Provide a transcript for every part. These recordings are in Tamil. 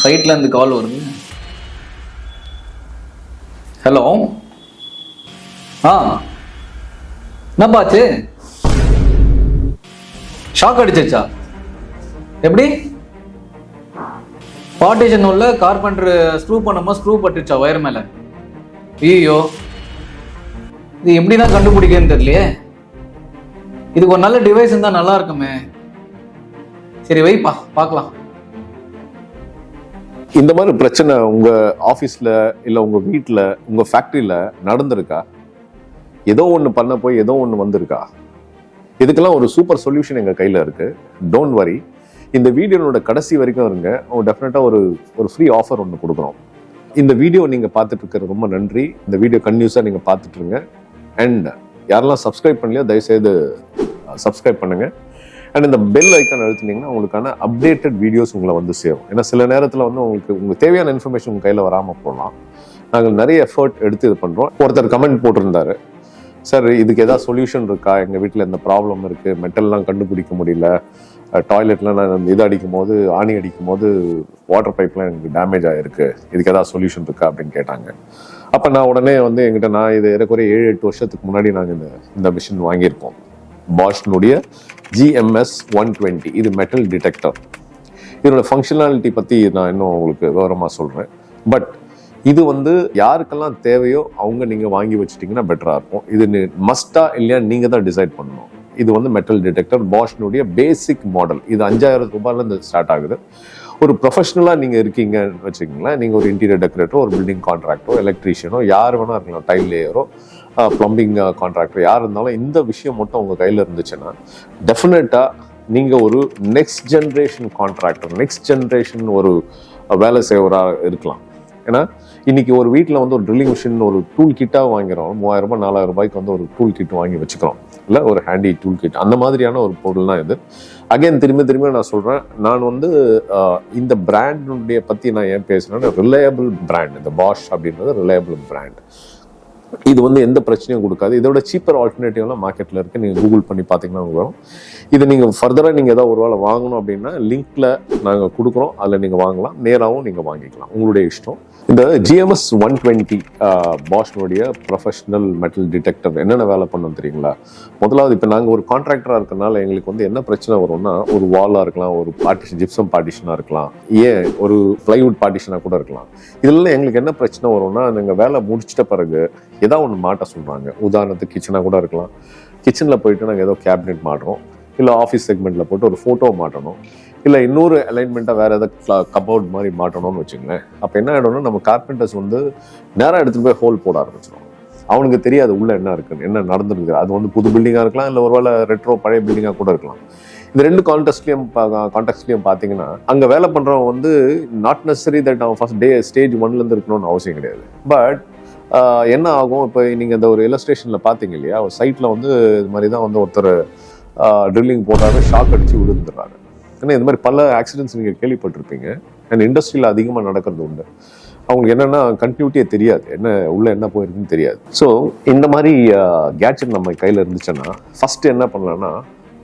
சைட்ல இருந்து கால் வருது. ஹலோ. என்னப்பாச்சு? ஷாக் அடிச்சா? எப்படி? பார்ட்டிஷன் உள்ள கார்பெண்டர் ஸ்க்ரூ பண்ணும்போது ஸ்க்ரூ பட்டுச்சா வயர் மேல? ஐயோ, இது எப்படிதான் கண்டுபிடிக்கன்னு தெரியலையே. இதுக்கு ஒரு நல்ல டிவைஸ் இருந்தா நல்லா இருக்குமே. சரி வைப்பா, பார்க்கலாம். இந்த மாதிரி பிரச்சனை உங்க ஆஃபீஸ்ல இல்ல உங்க வீட்டுல உங்க ஃபேக்டரியில நடந்திருக்கா? ஏதோ ஒன்று பண்ண போய் ஏதோ ஒன்று வந்திருக்கா? இதுக்கெல்லாம் ஒரு சூப்பர் சொல்யூஷன் எங்க கையில இருக்கு. டோன்ட் வரி, இந்த வீடியோனோட கடைசி வரைக்கும் இருங்க. டெஃபினட்டா ஒரு ஃப்ரீ ஆஃபர் ஒன்று கொடுக்குறோம். இந்த வீடியோ நீங்க பார்த்துட்டு இருக்கிறது ரொம்ப நன்றி. இந்த வீடியோ கன்டினியூஸா நீங்க பார்த்துட்டு இருங்க. அண்ட் யாரெல்லாம் சப்ஸ்கிரைப் பண்ணலையோ தயவுசெய்து சப்ஸ்கிரைப் பண்ணுங்க. அண்ட் இந்த பெல் ஐக்கான் அழுத்தினீங்கன்னா உங்களுக்கான அப்டேட்டட் வீடியோஸ் உங்களை வந்து சேரும். ஏன்னா சில நேரத்தில் வந்து உங்களுக்கு தேவையான இன்ஃபர்மேஷன் உங்கள் கையில் வராமல் போகலாம். நாங்கள் நிறைய எஃபர்ட் எடுத்து இது பண்ணுறோம். ஒருத்தர் கமெண்ட் போட்டிருந்தாரு, சார் இதுக்கு ஏதாவது சொல்யூஷன் இருக்கா? எங்கள் வீட்டில் இந்த ப்ராப்ளம் இருக்குது, மெட்டல்லாம் கண்டுபிடிக்க முடியல, டாய்லெட்டில் நான் இது அடிக்கும் போது ஆணி அடிக்கும் போது வாட்டர் பைப்லாம் எனக்கு டேமேஜ் ஆகிருக்கு, இதுக்கு ஏதாவது சொல்யூஷன் இருக்கா அப்படின்னு கேட்டாங்க. அப்போ நான் உடனே வந்து எங்கிட்ட நான் இது ஏறக்குறைய 7-8 வருஷத்துக்கு முன்னாடி நாங்கள் இந்த மிஷின் வாங்கியிருக்கோம். பாஷ்னுடைய GMS 120. இது மெட்டல் டிடெக்டர். இதோட ஃபங்க்ஷனாலிட்டி பற்றி நான் இன்னும் உங்களுக்கு விவரமாக சொல்கிறேன். பட் இது வந்து யாருக்கெல்லாம் தேவையோ அவங்க நீங்கள் வாங்கி வச்சுட்டிங்கன்னா பெட்டராக இருக்கும். இது மஸ்டா இல்லையா நீங்கள் தான் டிசைட் பண்ணணும். இது வந்து மெட்டல் டிடெக்டர் பாஷ்னுடைய பேசிக் மாடல். இது 5000 ரூபாயிலேருந்து ஸ்டார்ட் ஆகுது. ஒரு ப்ரொஃபஷனலாக நீங்கள் இருக்கீங்கன்னு வச்சுக்கிங்களேன், நீங்கள் ஒரு இன்டீரியர் டெக்கரேட்டரோ, ஒரு பில்டிங் கான்ட்ராக்டரோ, எலக்ட்ரீஷியனோ, யார் வேணா இருக்கலாம், டைல் லேயரோ, பிளம்பிங் கான்ட்ராக்டர், யார் இருந்தாலும் இந்த விஷயம் மட்டும் உங்கள் கையில் இருந்துச்சுன்னா டெஃபினட்டாக நீங்கள் ஒரு next generation contractor, next generation ஒரு வேலை செய்வராக இருக்கலாம். ஏன்னா இன்னைக்கு ஒரு வீட்டில் வந்து ஒரு ட்ரில்லிங் மிஷின் ஒரு டூல் கிட்டாக வாங்கிறோம். 3000 ரூபாய் 4000 ரூபாய்க்கு வந்து ஒரு டூல் கிட் வாங்கி வச்சுக்கிறோம், இல்லை ஒரு ஹேண்டி டூல் கிட். அந்த மாதிரியான ஒரு பொருள் தான் இது. அகைன் திரும்ப நான் சொல்கிறேன், நான் வந்து இந்த பிராண்டுடைய பற்றி நான் ஏன் பேசுகிறேன்னா, ரிலையபிள் பிராண்ட். இந்த பாஷ் அப்படின்றது ரிலையபிள் பிராண்ட். இது வந்து எந்த பிரச்சனையும் கொடுக்காது. இதோட சீப்பர் ஆல்டர்னேட்டிவ்லாம் மார்க்கெட்டில் இருக்குது. நீங்கள் கூகுள் பண்ணி பார்த்தீங்கன்னா வரும். இது நீங்கள் ஃபர்தராக நீங்கள் ஏதாவது ஒரு வேளை வாங்கணும் அப்படின்னா லிங்க்ல நாங்கள் கொடுக்குறோம், அதில் நீங்கள் வாங்கலாம், நேராகவும் நீங்கள் வாங்கிக்கலாம், உங்களுடைய இஷ்டம். இந்த GMS 120 பாஷ்னுடைய ப்ரொஃபஷனல் மெட்டல் டிடெக்டர் என்னென்ன வேலை பண்ணணும் தெரியுங்களா? முதலாவது, இப்போ நாங்கள் ஒரு கான்ட்ராக்டராக இருக்கனால எங்களுக்கு வந்து என்ன பிரச்சனை வரும்னா, ஒரு வாலாக இருக்கலாம், ஒரு பார்ட்டிஷன் ஜிப்சம் பார்ட்டிஷனாக இருக்கலாம், ஏன் ஒரு பிளைவுட் பார்ட்டிஷனாக கூட இருக்கலாம். இதெல்லாம் எங்களுக்கு என்ன பிரச்சனை வரும்னா, நாங்கள் வேலை முடிச்சிட்ட பிறகு ஏதாவது ஒன்று மாட்ட சொல்கிறாங்க. உதாரணத்துக்கு கிச்சனாக கூட இருக்கலாம். கிச்சனில் போயிட்டு நாங்கள் ஏதோ கேபினெட் மாட்டுறோம், இல்லை ஆஃபீஸ் செக்மெண்ட்டில் போட்டு ஒரு ஃபோட்டோ மாட்டணும், இல்லை இன்னொரு அலைன்மெண்ட்டாக வேறு ஏதாவது கபோர்ட் மாதிரி மாட்டணும்னு வச்சுங்களேன். அப்போ என்ன ஆகிடும்னா, நம்ம கார்பெண்டர்ஸ் வந்து நேராக எடுத்துகிட்டு போய் ஹோல் போட ஆரம்பிச்சிடும். அவனுக்கு தெரியாது உள்ளே என்ன இருக்குன்னு, என்ன நடந்துருக்கு. அது வந்து புது பில்டிங்காக இருக்கலாம், இல்லை ஒரு வேளை ரெட்ரோ பழைய பில்டிங்காக கூட இருக்கலாம். இந்த ரெண்டு கான்டெக்ட்லையும் பார்த்தீங்கன்னா, அங்கே வேலை பண்ணுறவங்க வந்து நாட் நெசசரி தட் அவன் ஃபர்ஸ்ட் ஸ்டேஜ் 1லேருந்து இருக்கணும்னு அவசியம் கிடையாது. பட் என்ன ஆகும், இப்போ நீங்கள் இந்த ஒரு இல்லஸ்ட்ரேஷனில் பார்த்தீங்க இல்லையா, ஒரு சைட்டில் வந்து இது மாதிரி தான் வந்து ஒருத்தர் ட்ரில்லிங் போட்டாரு, ஷாக் அடித்து விழுந்துடுறாரு. ஏன்னா இந்த மாதிரி பல ஆக்சிடென்ட்ஸ் நீங்கள் கேள்விப்பட்டிருப்பீங்க. அண்ட் இண்டஸ்ட்ரியில் அதிகமாக நடக்கிறது உண்டு. அவங்களுக்கு என்னென்னா கண்டினியூட்டியே தெரியாது, என்ன போயிருக்குன்னு தெரியாது. ஸோ இந்த மாதிரி கேட்ஜெட் நம்ம கையில் இருந்துச்சுன்னா ஃபஸ்ட்டு என்ன பண்ணலாம்னா,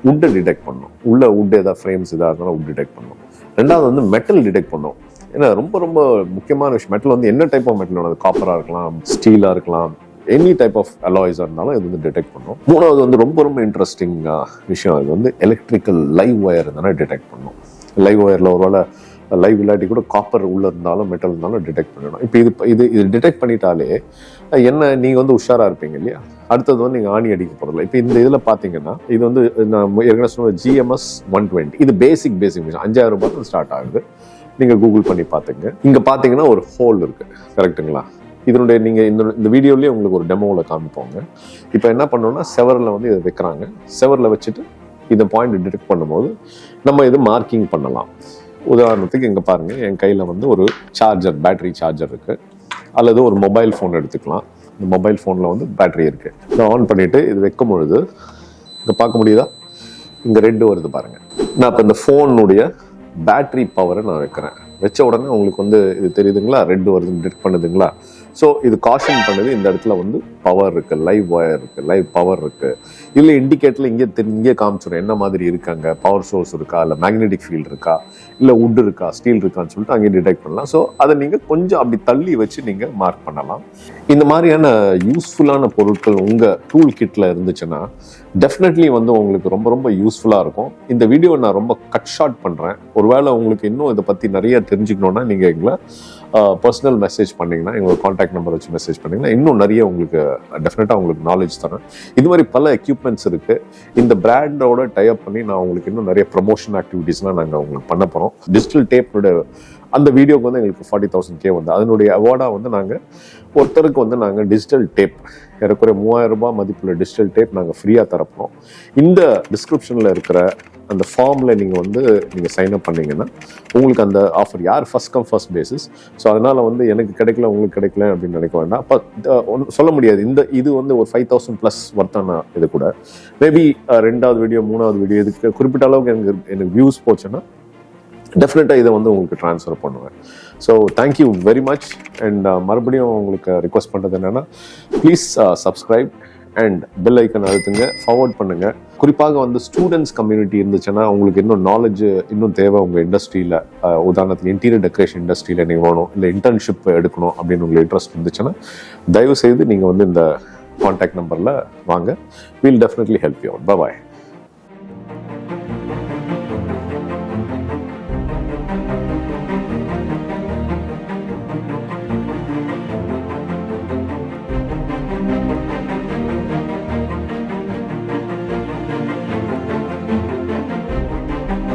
வுட்டை டிடெக்ட் பண்ணணும். உள்ள வுட் ஏதாவது ஃப்ரேம்ஸ் இதாக இருந்தாலும் வுட் டிடெக்ட் பண்ணணும். ரெண்டாவது வந்து மெட்டல் டிடெக்ட் பண்ணணும். ஏன்னா ரொம்ப ரொம்ப முக்கியமான விஷயம். மெட்டல் வந்து என்ன டைப் ஆஃப் மெட்டல் வேணும், காப்பராக இருக்கலாம், ஸ்டீலாக இருக்கலாம், எனி டைப் ஆஃப் அலாய்ஸாக இருந்தாலும் இது வந்து டிடெக்ட் பண்ணும். மூணாவது வந்து ரொம்ப ரொம்ப இன்ட்ரெஸ்டிங் விஷயம், இது வந்து எலக்ட்ரிக்கல் லைவ் ஒயர் இருந்தாலும் டிடெக்ட் பண்ணும். லைவ் ஒயரில் ஒரு வேளை லைவ் இல்லாட்டி கூட காப்பர் உள்ளே இருந்தாலும் மெட்டல் இருந்தாலும் டிடெக்ட் பண்ணிடணும். இப்போ இது டிடெக்ட் பண்ணிட்டாலே என்ன, நீங்கள் வந்து உஷாராக இருப்பீங்க இல்லையா? அடுத்தது வந்து நீங்கள் ஆணி அடிக்க போகிறதில்ல. இப்போ இந்த இதில் பார்த்தீங்கன்னா, இது வந்து நான் ஏற்கனவே சொன்ன GMS 120. இது பேசிக் விஷயம். 5000 ரூபாய்க்கு ஸ்டார்ட் ஆகுது. நீங்கள் கூகுள் பண்ணி பார்த்துங்க. இங்கே பார்த்தீங்கன்னா ஒரு ஹோல் இருக்குது, கரெக்டுங்களா? இதனுடைய நீங்கள் இந்த வீடியோலேயே உங்களுக்கு ஒரு டெமோவில் காமிப்போங்க. இப்போ என்ன பண்ணோம்னா, செவரில் வந்து இதை வைக்கிறாங்க. செவரில் வச்சுட்டு இந்த பாயிண்ட் டிடெக்ட் பண்ணும்போது நம்ம இது மார்க்கிங் பண்ணலாம். உதாரணத்துக்கு இங்கே பாருங்கள், என் கையில் வந்து ஒரு சார்ஜர், பேட்டரி சார்ஜர் இருக்குது, அல்லது ஒரு மொபைல் ஃபோன் எடுத்துக்கலாம். இந்த மொபைல் ஃபோனில் வந்து பேட்டரி இருக்குது. இதை ஆன் பண்ணிவிட்டு இது வைக்கும் பொழுது இங்கே பார்க்க முடியுதா, இங்கே ரெட்டு வருது பாருங்கள். நான் இப்போ இந்த ஃபோனுடைய பேட்டரி பவரை நான் வைக்கிறேன். வச்ச உடனே உங்களுக்கு வந்து இது தெரியுதுங்களா, ரெட் வருது, டிடெக்ட் பண்ணுதுங்களா. ஸோ இது காஷன் பண்ணுது, இந்த இடத்துல வந்து பவர் இருக்கு, லைவ் ஒயர் இருக்கு, லைவ் பவர் இருக்கு. இல்லை இண்டிகேட்டர்ல இங்கே காமிச்சிடும் என்ன மாதிரி இருக்காங்க, பவர் சோர்ஸ் இருக்கா, இல்லை மேக்னெட்டிக் ஃபீல்டு இருக்கா, இல்லை வுட் இருக்கா, ஸ்டீல் இருக்கான்னு சொல்லிட்டு அங்கே டிடெக்ட் பண்ணலாம். ஸோ அதை நீங்கள் கொஞ்சம் அப்படி தள்ளி வச்சு நீங்கள் மார்க் பண்ணலாம். இந்த மாதிரியான யூஸ்ஃபுல்லான பொருட்கள் உங்கள் டூல் கிட்டில் இருந்துச்சுன்னா டெஃபினெட்லி வந்து உங்களுக்கு ரொம்ப ரொம்ப யூஸ்ஃபுல்லாக இருக்கும். இந்த வீடியோவை நான் ரொம்ப கட் ஷார்ட் பண்ணுறேன். ஒருவேளை உங்களுக்கு இன்னும் இதை பற்றி நிறைய தெரிஞ்சுக்கணுன்னா நீங்கள் எங்களை பர்சனல் மெசேஜ் பண்ணிங்கன்னா, எங்களோட காண்டாக்ட் நம்பர் வச்சு மெசேஜ் பண்ணிங்கன்னா இன்னும் நிறைய உங்களுக்கு டெஃபினட்டாக உங்களுக்கு நாலேஜ் தரேன். இது மாதிரி பல எக்யூப்மெண்ட்ஸ் இருக்குது. இந்த பிராண்டோட டைப் பண்ணி நான் உங்களுக்கு இன்னும் நிறைய ப்ரமோஷன் ஆக்டிவிட்டீஸ்லாம் நாங்கள் உங்களுக்கு பண்ண போகிறோம். டிஜிட்டல் டேப்போட அந்த வீடியோக்கு வந்து எங்களுக்கு 40,000 வந்து அதனுடைய அவார்டாக வந்து நாங்கள் ஒருத்தருக்கு வந்து நாங்கள் டிஜிட்டல் டேப் ஏறக்குறைய 3,000 ரூபாய் மதிப்புள்ள டிஜிட்டல் டேப் நாங்கள் ஃப்ரீயாக தரப்போம். இந்த டிஸ்கிரிப்ஷனில் இருக்கிற அந்த ஃபார்மில் நீங்கள் வந்து நீங்கள் சைன்அப் பண்ணீங்கன்னா உங்களுக்கு அந்த ஆஃபர் யார் first come first basis. So அதனால் வந்து எனக்கு கிடைக்கல உங்களுக்கு கிடைக்கல அப்படின்னு நினைக்க வேண்டாம். அப்போ சொல்ல முடியாது, இது வந்து ஒரு 5,000+ வர்த்தான இது கூட மேபி 2வது வீடியோ 3வது வீடியோ இதுக்கு குறிப்பிட்ட அளவுக்கு எனக்கு வியூஸ் போச்சுன்னா டெஃபினட்டாக இதை வந்து உங்களுக்கு ட்ரான்ஸ்ஃபர் பண்ணுவேன். So thank you very much. And மறுபடியும் உங்களுக்கு ரிக்வஸ்ட் பண்ணுறது என்னென்னா, please subscribe and bell icon அழுத்துங்க, ஃபார்வர்ட் பண்ணுங்கள். குறிப்பாக வந்து ஸ்டூடெண்ட்ஸ் கம்யூனிட்டி இருந்துச்சுன்னா உங்களுக்கு இன்னும் நாலேஜ் இன்னும் தேவை உங்கள் இண்டஸ்ட்ரியில். உதாரணத்துக்கு இன்டீரியர் டெக்கரேஷன் இண்டஸ்ட்ரியில் நீங்கள் வேணும், இல்லை இன்டர்ன்ஷிப் எடுக்கணும் அப்படின்னு உங்களுக்கு இன்ட்ரெஸ்ட் இருந்துச்சுன்னா தயவுசெய்து நீங்கள் வந்து இந்த கான்டாக்ட் நம்பரில் வாங்க. Will definitely help you out. Bye.